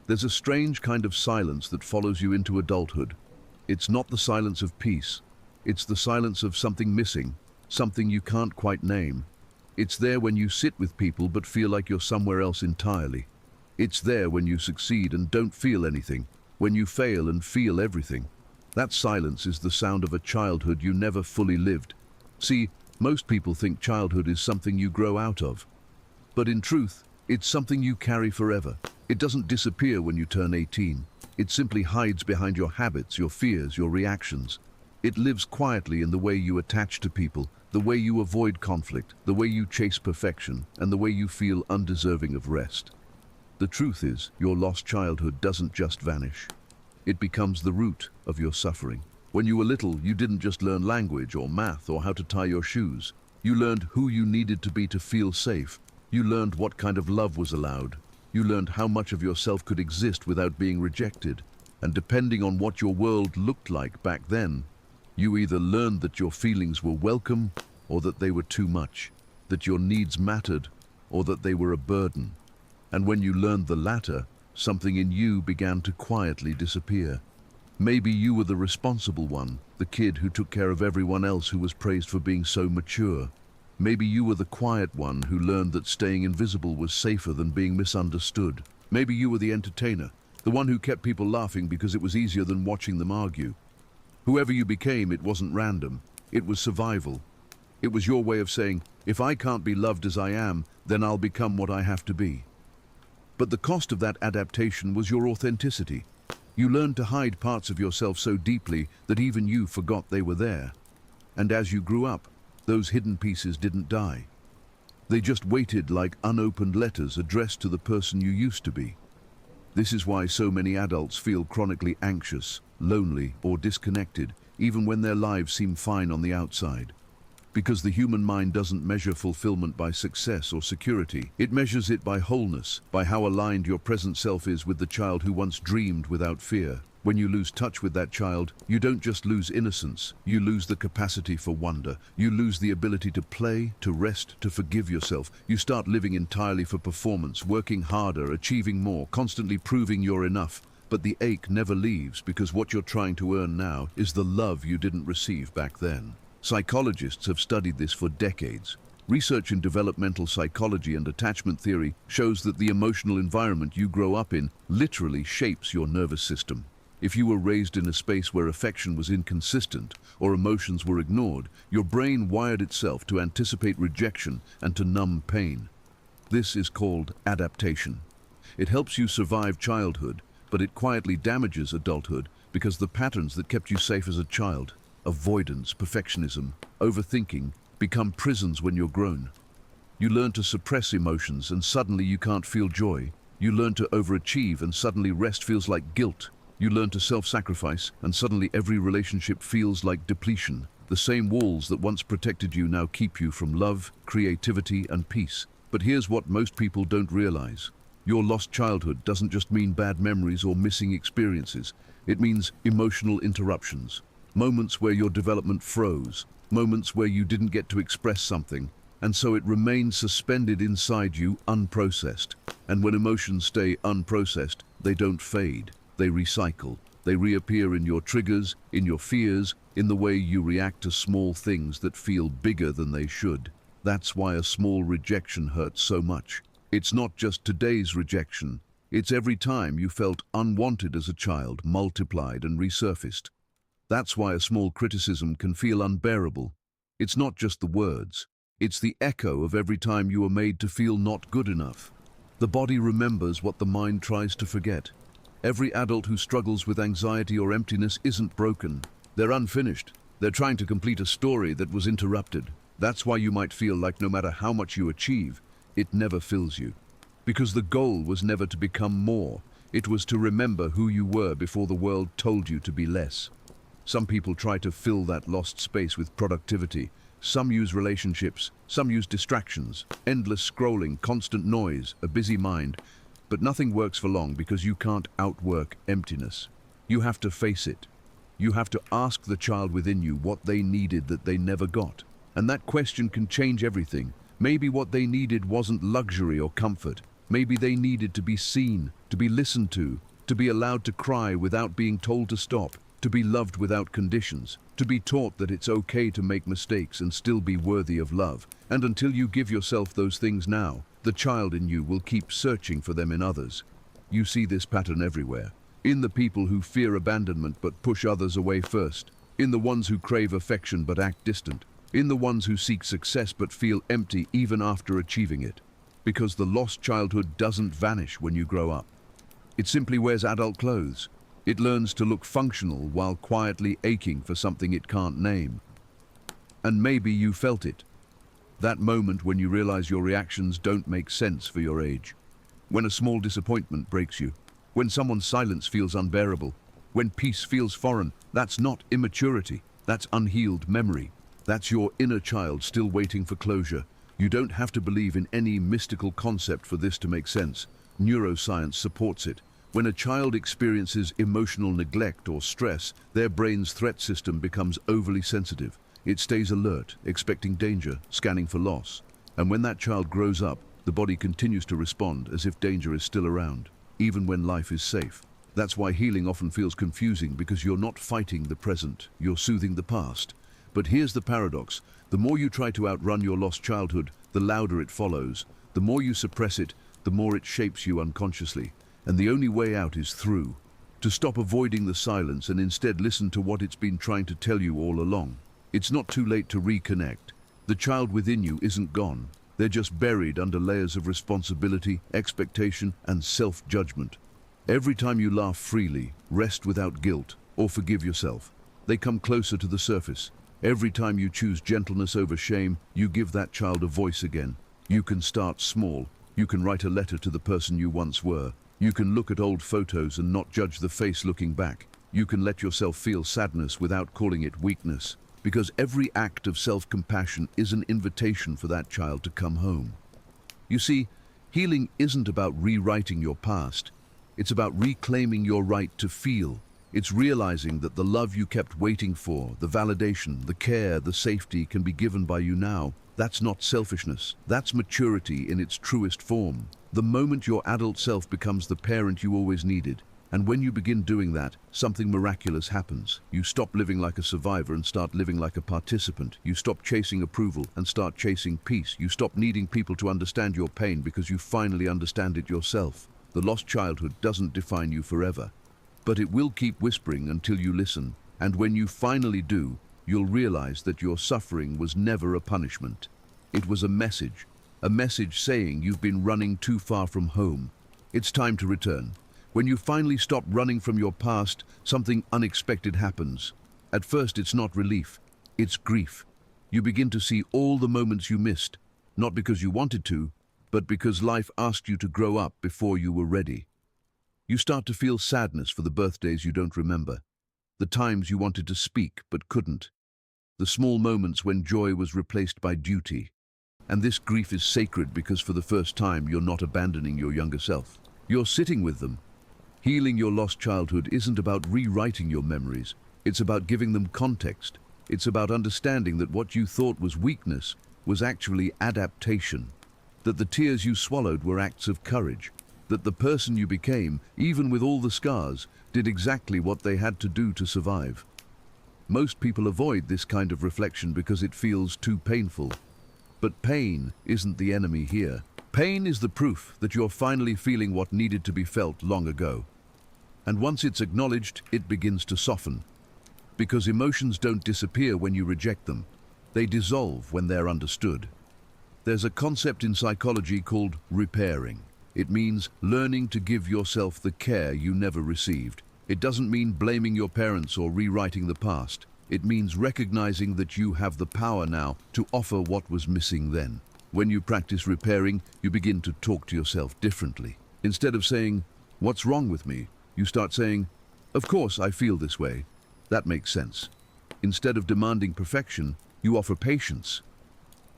There's a strange kind of silence that follows you into adulthood. It's not the silence of peace. It's the silence of something missing, something you can't quite name. It's there when you sit with people but feel like you're somewhere else entirely. It's there when you succeed and don't feel anything, when you fail and feel everything. That silence is the sound of a childhood you never fully lived. See, most people think childhood is something you grow out of. But in truth, it's something you carry forever. It doesn't disappear when you turn 18. It simply hides behind your habits, your fears, your reactions. It lives quietly in the way you attach to people, the way you avoid conflict, the way you chase perfection, and the way you feel undeserving of rest. The truth is, your lost childhood doesn't just vanish. It becomes the root of your suffering. When you were little, you didn't just learn language or math or how to tie your shoes. You learned who you needed to be to feel safe. You learned what kind of love was allowed. You learned how much of yourself could exist without being rejected. And depending on what your world looked like back then, you either learned that your feelings were welcome or that they were too much, that your needs mattered or that they were a burden. And when you learned the latter, something in you began to quietly disappear. Maybe you were the responsible one, the kid who took care of everyone else who was praised for being so mature. Maybe you were the quiet one who learned that staying invisible was safer than being misunderstood. Maybe you were the entertainer, the one who kept people laughing because it was easier than watching them argue. Whoever you became, it wasn't random. It was survival. It was your way of saying, if I can't be loved as I am, then I'll become what I have to be. But the cost of that adaptation was your authenticity. You learned to hide parts of yourself so deeply that even you forgot they were there. And as you grew up, those hidden pieces didn't die. They just waited like unopened letters addressed to the person you used to be. This is why so many adults feel chronically anxious, lonely, or disconnected, even when their lives seem fine on the outside. Because the human mind doesn't measure fulfillment by success or security. It measures it by wholeness, by how aligned your present self is with the child who once dreamed without fear. When you lose touch with that child, you don't just lose innocence, you lose the capacity for wonder. You lose the ability to play, to rest, to forgive yourself. You start living entirely for performance, working harder, achieving more, constantly proving you're enough. But the ache never leaves because what you're trying to earn now is the love you didn't receive back then. Psychologists have studied this for decades. Research in developmental psychology and attachment theory shows that the emotional environment you grow up in literally shapes your nervous system. If you were raised in a space where affection was inconsistent or emotions were ignored, your brain wired itself to anticipate rejection and to numb pain. This is called adaptation. It helps you survive childhood, but it quietly damages adulthood because the patterns that kept you safe as a child, avoidance, perfectionism, overthinking, become prisons when you're grown. You learn to suppress emotions and suddenly you can't feel joy. You learn to overachieve and suddenly rest feels like guilt. You learn to self-sacrifice and suddenly every relationship feels like depletion. The same walls that once protected you now keep you from love, creativity, and peace. But here's what most people don't realize. Your lost childhood doesn't just mean bad memories or missing experiences. It means emotional interruptions. Moments where your development froze. Moments where you didn't get to express something. And so it remains suspended inside you, unprocessed. And when emotions stay unprocessed, they don't fade. They recycle. They reappear in your triggers, in your fears, in the way you react to small things that feel bigger than they should. That's why a small rejection hurts so much. It's not just today's rejection. It's every time you felt unwanted as a child, multiplied and resurfaced. That's why a small criticism can feel unbearable. It's not just the words. It's the echo of every time you were made to feel not good enough. The body remembers what the mind tries to forget. Every adult who struggles with anxiety or emptiness isn't broken. They're unfinished. They're trying to complete a story that was interrupted. That's why you might feel like no matter how much you achieve, it never fills you. Because the goal was never to become more. It was to remember who you were before the world told you to be less. Some people try to fill that lost space with productivity. Some use relationships, some use distractions, endless scrolling, constant noise, a busy mind. But nothing works for long because you can't outwork emptiness. You have to face it. You have to ask the child within you what they needed that they never got. And that question can change everything. Maybe what they needed wasn't luxury or comfort. Maybe they needed to be seen, to be listened to be allowed to cry without being told to stop, to be loved without conditions, to be taught that it's okay to make mistakes and still be worthy of love. And until you give yourself those things now, the child in you will keep searching for them in others. You see this pattern everywhere. In the people who fear abandonment but push others away first. In the ones who crave affection but act distant. In the ones who seek success but feel empty even after achieving it. Because the lost childhood doesn't vanish when you grow up. It simply wears adult clothes. It learns to look functional while quietly aching for something it can't name. And maybe you felt it. That moment when you realize your reactions don't make sense for your age. When a small disappointment breaks you. When someone's silence feels unbearable. When peace feels foreign. That's not immaturity. That's unhealed memory. That's your inner child still waiting for closure. You don't have to believe in any mystical concept for this to make sense. Neuroscience supports it. When a child experiences emotional neglect or stress, their brain's threat system becomes overly sensitive. It stays alert, expecting danger, scanning for loss. And when that child grows up, the body continues to respond as if danger is still around, even when life is safe. That's why healing often feels confusing, because you're not fighting the present, you're soothing the past. But here's the paradox. The more you try to outrun your lost childhood, the louder it follows. The more you suppress it, the more it shapes you unconsciously. And the only way out is through. To stop avoiding the silence and instead listen to what it's been trying to tell you all along. It's not too late to reconnect. The child within you isn't gone. They're just buried under layers of responsibility, expectation, and self-judgment. Every time you laugh freely, rest without guilt, or forgive yourself, they come closer to the surface. Every time you choose gentleness over shame, you give that child a voice again. You can start small. You can write a letter to the person you once were. You can look at old photos and not judge the face looking back. You can let yourself feel sadness without calling it weakness. Because every act of self-compassion is an invitation for that child to come home. You see, healing isn't about rewriting your past. It's about reclaiming your right to feel. It's realizing that the love you kept waiting for, the validation, the care, the safety can be given by you now. That's not selfishness. That's maturity in its truest form. The moment your adult self becomes the parent you always needed. And when you begin doing that, something miraculous happens. You stop living like a survivor and start living like a participant. You stop chasing approval and start chasing peace. You stop needing people to understand your pain because you finally understand it yourself. The lost childhood doesn't define you forever, but it will keep whispering until you listen. And when you finally do, you'll realize that your suffering was never a punishment. It was a message saying you've been running too far from home. It's time to return. When you finally stop running from your past, something unexpected happens. At first, it's not relief, it's grief. You begin to see all the moments you missed, not because you wanted to, but because life asked you to grow up before you were ready. You start to feel sadness for the birthdays you don't remember, the times you wanted to speak but couldn't, the small moments when joy was replaced by duty. And this grief is sacred because for the first time you're not abandoning your younger self. You're sitting with them. Healing your lost childhood isn't about rewriting your memories. It's about giving them context. It's about understanding that what you thought was weakness was actually adaptation. That the tears you swallowed were acts of courage. That the person you became, even with all the scars, did exactly what they had to do to survive. Most people avoid this kind of reflection because it feels too painful. But pain isn't the enemy here. Pain is the proof that you're finally feeling what needed to be felt long ago. And once it's acknowledged, it begins to soften. Because emotions don't disappear when you reject them. They dissolve when they're understood. There's a concept in psychology called repairing. It means learning to give yourself the care you never received. It doesn't mean blaming your parents or rewriting the past. It means recognizing that you have the power now to offer what was missing then. When you practice repairing, you begin to talk to yourself differently. Instead of saying, "What's wrong with me?" you start saying, "Of course I feel this way. That makes sense." Instead of demanding perfection, you offer patience.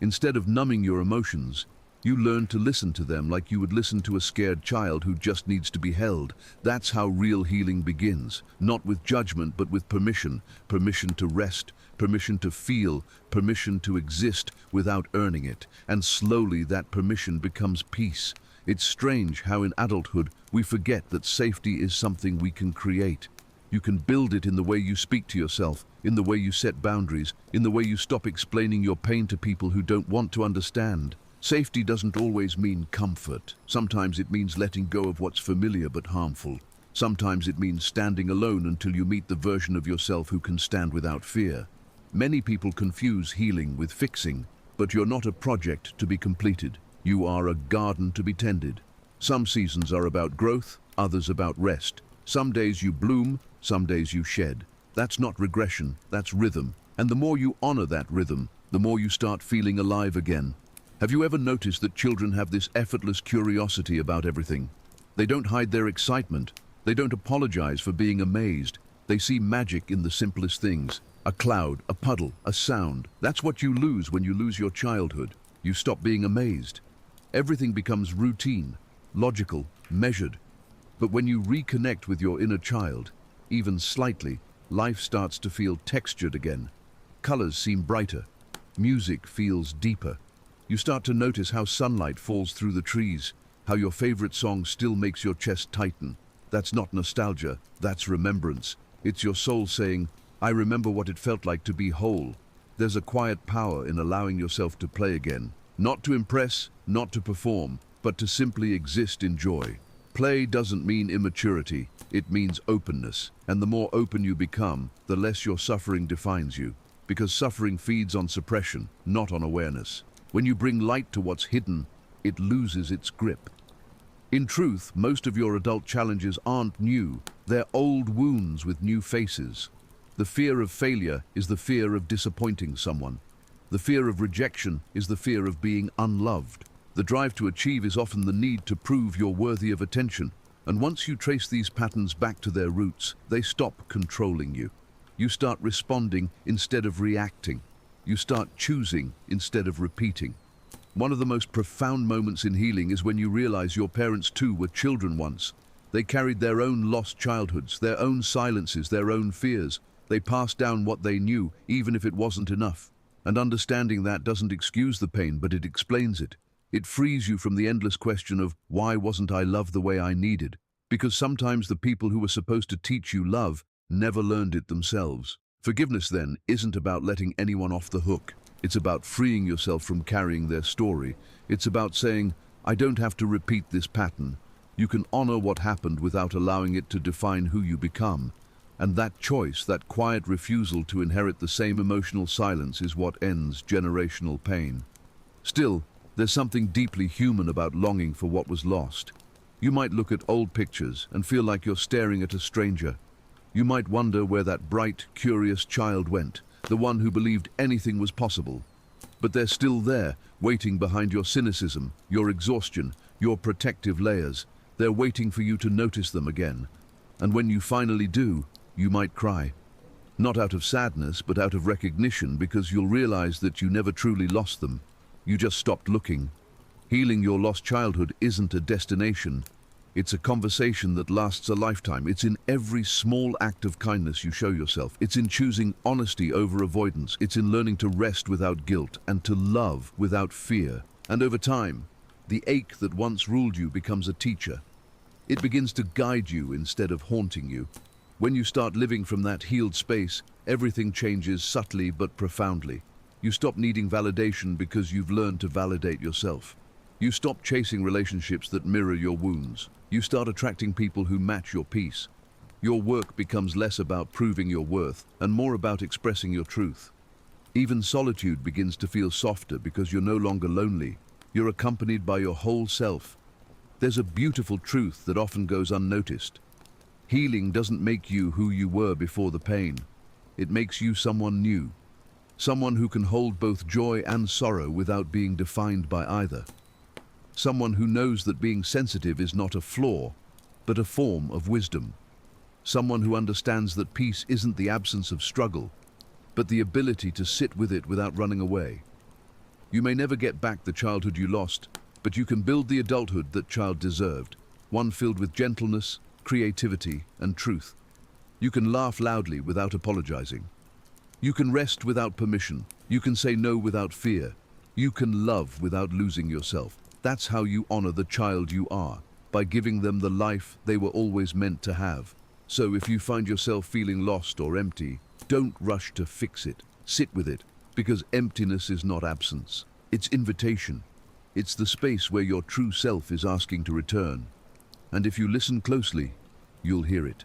Instead of numbing your emotions, you learn to listen to them like you would listen to a scared child who just needs to be held. That's how real healing begins. Not with judgment, but with permission. Permission to rest, permission to feel, permission to exist without earning it. And slowly that permission becomes peace. It's strange how in adulthood we forget that safety is something we can create. You can build it in the way you speak to yourself, in the way you set boundaries, in the way you stop explaining your pain to people who don't want to understand. Safety doesn't always mean comfort. Sometimes it means letting go of what's familiar but harmful. Sometimes it means standing alone until you meet the version of yourself who can stand without fear. Many people confuse healing with fixing, but you're not a project to be completed. You are a garden to be tended. Some seasons are about growth, others about rest. Some days you bloom, some days you shed. That's not regression, that's rhythm. And the more you honor that rhythm, the more you start feeling alive again. Have you ever noticed that children have this effortless curiosity about everything? They don't hide their excitement. They don't apologize for being amazed. They see magic in the simplest things. A cloud, a puddle, a sound. That's what you lose when you lose your childhood. You stop being amazed. Everything becomes routine, logical, measured. But when you reconnect with your inner child, even slightly, life starts to feel textured again. Colors seem brighter. Music feels deeper. You start to notice how sunlight falls through the trees, how your favorite song still makes your chest tighten. That's not nostalgia, that's remembrance. It's your soul saying, I remember what it felt like to be whole. There's a quiet power in allowing yourself to play again. Not to impress, not to perform, but to simply exist in joy. Play doesn't mean immaturity, it means openness. And the more open you become, the less your suffering defines you. Because suffering feeds on suppression, not on awareness. When you bring light to what's hidden, it loses its grip. In truth, most of your adult challenges aren't new. They're old wounds with new faces. The fear of failure is the fear of disappointing someone. The fear of rejection is the fear of being unloved. The drive to achieve is often the need to prove you're worthy of attention. And once you trace these patterns back to their roots, they stop controlling you. You start responding instead of reacting. You start choosing instead of repeating. One of the most profound moments in healing is when you realize your parents too were children once. They carried their own lost childhoods, their own silences, their own fears. They passed down what they knew, even if it wasn't enough. And understanding that doesn't excuse the pain, but it explains it. It frees you from the endless question of, why wasn't I loved the way I needed? Because sometimes the people who were supposed to teach you love never learned it themselves. Forgiveness, then, isn't about letting anyone off the hook. It's about freeing yourself from carrying their story. It's about saying, I don't have to repeat this pattern. You can honor what happened without allowing it to define who you become. And that choice, that quiet refusal to inherit the same emotional silence is what ends generational pain. Still, there's something deeply human about longing for what was lost. You might look at old pictures and feel like you're staring at a stranger. You might wonder where that bright, curious child went, the one who believed anything was possible. But they're still there, waiting behind your cynicism, your exhaustion, your protective layers. They're waiting for you to notice them again. And when you finally do, you might cry. Not out of sadness, but out of recognition, because you'll realize that you never truly lost them. You just stopped looking. Healing your lost childhood isn't a destination. It's a conversation that lasts a lifetime. It's in every small act of kindness you show yourself. It's in choosing honesty over avoidance. It's in learning to rest without guilt and to love without fear. And over time, the ache that once ruled you becomes a teacher. It begins to guide you instead of haunting you. When you start living from that healed space, everything changes subtly but profoundly. You stop needing validation because you've learned to validate yourself. You stop chasing relationships that mirror your wounds. You start attracting people who match your peace. Your work becomes less about proving your worth and more about expressing your truth. Even solitude begins to feel softer because you're no longer lonely. You're accompanied by your whole self. There's a beautiful truth that often goes unnoticed. Healing doesn't make you who you were before the pain. It makes you someone new. Someone who can hold both joy and sorrow without being defined by either. Someone who knows that being sensitive is not a flaw, but a form of wisdom. Someone who understands that peace isn't the absence of struggle, but the ability to sit with it without running away. You may never get back the childhood you lost, but you can build the adulthood that child deserved, one filled with gentleness, creativity, and truth. You can laugh loudly without apologizing. You can rest without permission. You can say no without fear. You can love without losing yourself. That's how you honor the child you are, by giving them the life they were always meant to have. So if you find yourself feeling lost or empty, don't rush to fix it. Sit with it, because emptiness is not absence. It's invitation. It's the space where your true self is asking to return. And if you listen closely, you'll hear it.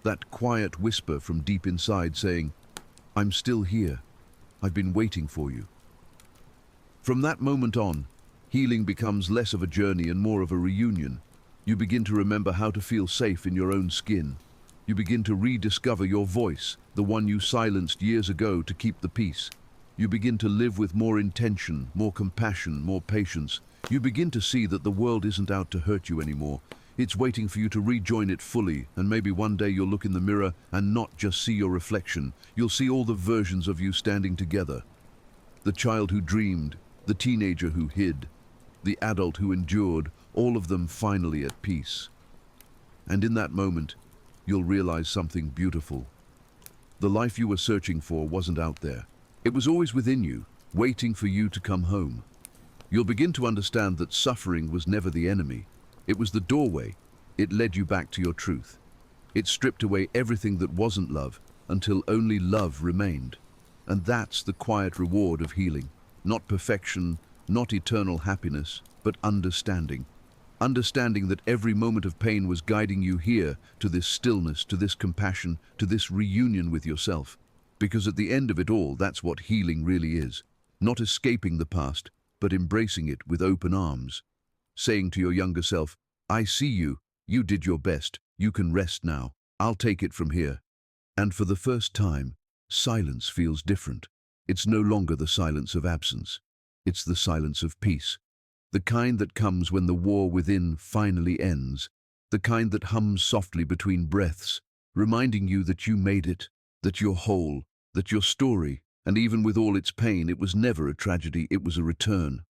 That quiet whisper from deep inside saying, "I'm still here. I've been waiting for you." From that moment on, healing becomes less of a journey and more of a reunion. You begin to remember how to feel safe in your own skin. You begin to rediscover your voice, the one you silenced years ago to keep the peace. You begin to live with more intention, more compassion, more patience. You begin to see that the world isn't out to hurt you anymore. It's waiting for you to rejoin it fully, and maybe one day you'll look in the mirror and not just see your reflection. You'll see all the versions of you standing together. The child who dreamed, the teenager who hid, the adult who endured, all of them finally at peace. And in that moment, you'll realize something beautiful. The life you were searching for wasn't out there. It was always within you, waiting for you to come home. You'll begin to understand that suffering was never the enemy. It was the doorway. It led you back to your truth. It stripped away everything that wasn't love until only love remained. And that's the quiet reward of healing. Not perfection, not eternal happiness, but understanding. Understanding that every moment of pain was guiding you here, to this stillness, to this compassion, to this reunion with yourself. Because at the end of it all, that's what healing really is. Not escaping the past, but embracing it with open arms. Saying to your younger self, "I see you, you did your best, you can rest now, I'll take it from here." And for the first time, silence feels different. It's no longer the silence of absence. It's the silence of peace. The kind that comes when the war within finally ends. The kind that hums softly between breaths, reminding you that you made it, that you're whole, that your story, and even with all its pain, it was never a tragedy, it was a return.